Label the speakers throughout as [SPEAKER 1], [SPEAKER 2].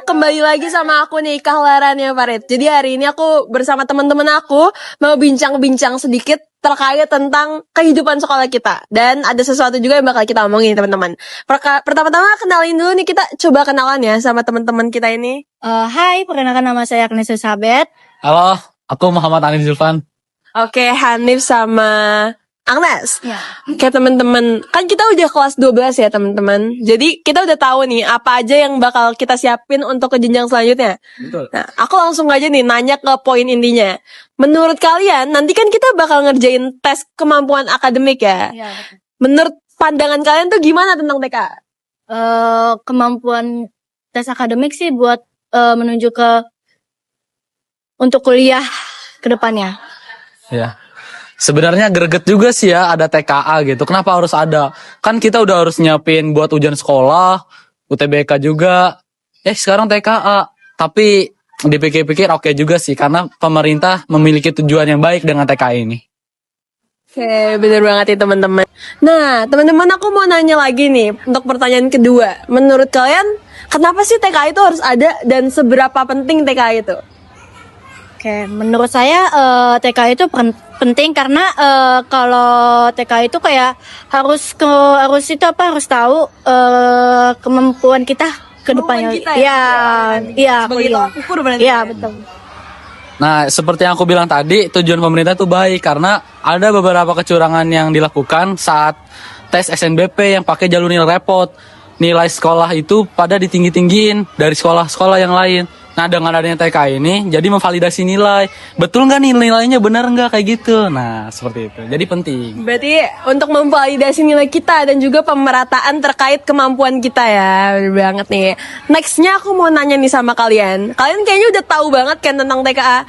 [SPEAKER 1] kembali lagi sama aku nih Kahlaran ya Farid. Jadi hari ini aku bersama teman-teman aku mau bincang-bincang sedikit terkait tentang kehidupan sekolah kita. Dan ada sesuatu juga yang bakal kita omongin teman-teman. Pertama-tama kenalin dulu nih, kita coba kenalan ya sama teman-teman kita ini.
[SPEAKER 2] Hai, perkenalkan nama saya Agnes Elizabeth.
[SPEAKER 3] Halo, aku Muhammad Hanif Zulfan.
[SPEAKER 1] Oke, Hanif sama Agnes.
[SPEAKER 2] Ya.
[SPEAKER 1] Oke teman-teman, kan kita udah kelas 12 ya teman-teman. Jadi kita udah tahu nih apa aja yang bakal kita siapin untuk ke jenjang selanjutnya.
[SPEAKER 3] Betul.
[SPEAKER 1] Nah, aku langsung aja nih nanya ke poin intinya. Menurut kalian, nanti kan kita bakal ngerjain tes kemampuan akademik ya.
[SPEAKER 2] Ya.
[SPEAKER 1] Menurut pandangan kalian tuh gimana tentang TK?
[SPEAKER 2] Kemampuan tes akademik sih buat menuju ke untuk kuliah ke depannya.
[SPEAKER 3] Ya. Sebenarnya greget juga sih ya ada TKA gitu. Kenapa harus ada? Kan kita udah harus nyiapin buat ujian sekolah, UTBK juga. Sekarang TKA. Tapi dipikir-pikir oke juga sih karena pemerintah memiliki tujuan yang baik dengan TKA ini.
[SPEAKER 1] Oke, bener banget ya teman-teman. Nah, teman-teman aku mau nanya lagi nih untuk pertanyaan kedua. Menurut kalian, kenapa sih TKA itu harus ada dan seberapa penting TKA itu?
[SPEAKER 2] Oke, menurut saya TK itu penting karena kalau TK itu kayak harus tahu kemampuan kita ke depannya. Iya,
[SPEAKER 1] sebagai tolak ukur berarti.
[SPEAKER 2] Iya, betul.
[SPEAKER 3] Nah, seperti yang aku bilang tadi, tujuan pemerintah itu baik karena ada beberapa kecurangan yang dilakukan saat tes SNBP yang pakai jalur nilai repot. Nilai sekolah itu pada ditinggi-tinggiin dari sekolah-sekolah yang lain. Nah, dengan adanya TK ini, jadi memvalidasi nilai. Betul nggak nih nilainya benar nggak kayak gitu? Nah, seperti itu. Jadi penting.
[SPEAKER 1] Berarti untuk memvalidasi nilai kita dan juga pemerataan terkait kemampuan kita ya. Bener banget nih. Nextnya aku mau nanya nih sama kalian. Kalian kayaknya udah tahu banget kan tentang TKA.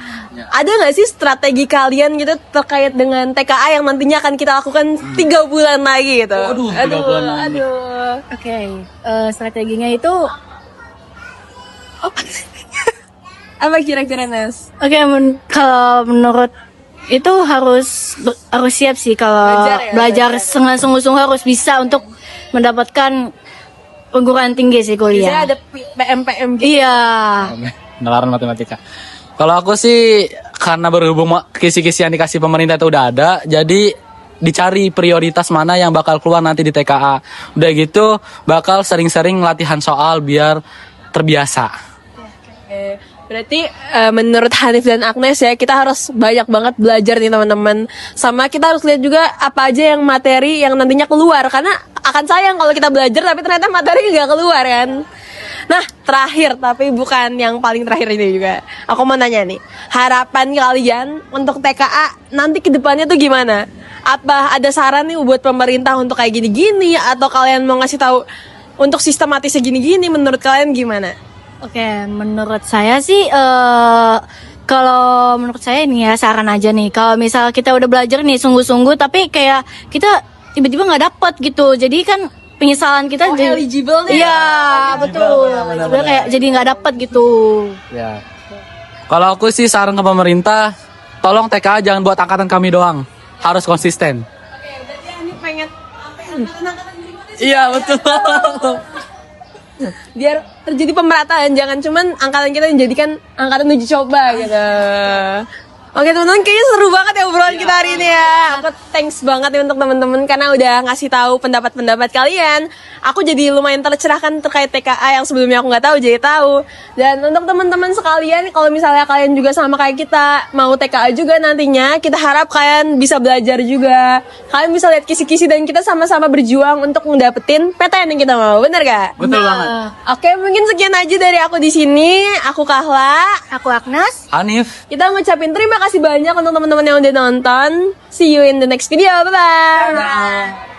[SPEAKER 1] Ada nggak sih strategi kalian gitu terkait dengan TKA yang nantinya akan kita lakukan 3 bulan lagi gitu?
[SPEAKER 3] Waduh, 3 bulan lagi.
[SPEAKER 2] Oke, strateginya itu
[SPEAKER 1] Apa kira-kira Nes?
[SPEAKER 2] Oke, kalau menurut itu harus siap sih kalau belajar dengan sungguh-sungguh harus bisa untuk mendapatkan perguruan tinggi sih kuliah.
[SPEAKER 1] Biasanya ada PM gitu.
[SPEAKER 2] Iya.
[SPEAKER 3] Penalaran matematika. Kalau aku sih karena berhubung kisi-kisi yang dikasih pemerintah itu udah ada, jadi dicari prioritas mana yang bakal keluar nanti di TKA. Udah gitu bakal sering-sering latihan soal biar terbiasa.
[SPEAKER 1] Berarti menurut Hanif dan Agnes ya, kita harus banyak banget belajar nih teman-teman. Sama kita harus lihat juga apa aja yang materi yang nantinya keluar. Karena akan sayang kalau kita belajar tapi ternyata materi nggak keluar kan. Nah, terakhir tapi bukan yang paling terakhir ini juga. Aku mau nanya nih, harapan kalian untuk TKA nanti ke depannya tuh gimana? Apa ada saran nih buat pemerintah untuk kayak gini-gini? Atau kalian mau ngasih tahu untuk sistematisnya gini-gini, menurut kalian gimana?
[SPEAKER 2] Oke, menurut saya sih kalau menurut saya ini ya saran aja nih. Kalau misal kita udah belajar nih sungguh-sungguh tapi kayak kita tiba-tiba nggak dapet gitu. Jadi kan penyesalan kita jadi
[SPEAKER 1] eligible nih.
[SPEAKER 2] Iya, betul.
[SPEAKER 3] Benar.
[SPEAKER 2] Kayak jadi nggak dapet gitu.
[SPEAKER 3] Ya. Kalau aku sih saran ke pemerintah, tolong TKA jangan buat angkatan kami doang. Harus konsisten.
[SPEAKER 1] Oke, berarti Hanif pengen angkatan-angkatan berikutnya sih.
[SPEAKER 3] Iya, betul.
[SPEAKER 1] Biar terjadi pemerataan, jangan cuman angkatan kita dijadikan angkatan uji coba gitu. Oke teman-teman, kayaknya seru banget ya obrolan kita hari ini ya. Aku thanks banget ya untuk teman-teman karena udah ngasih tahu pendapat-pendapat kalian. Aku jadi lumayan tercerahkan terkait TKA yang sebelumnya aku nggak tahu jadi tahu. Dan untuk teman-teman sekalian, kalau misalnya kalian juga sama kayak kita mau TKA juga nantinya, kita harap kalian bisa belajar juga. Kalian bisa lihat kisi-kisi dan kita sama-sama berjuang untuk ngedapetin PTN yang kita mau, bener gak?
[SPEAKER 3] Betul banget.
[SPEAKER 1] Oke, mungkin sekian aja dari aku di sini. Aku Kahla.
[SPEAKER 2] Aku Agnes.
[SPEAKER 3] Hanif.
[SPEAKER 1] Kita ngucapin terima kasih banyak untuk teman-teman yang udah nonton. See you in the next video. Bye-bye.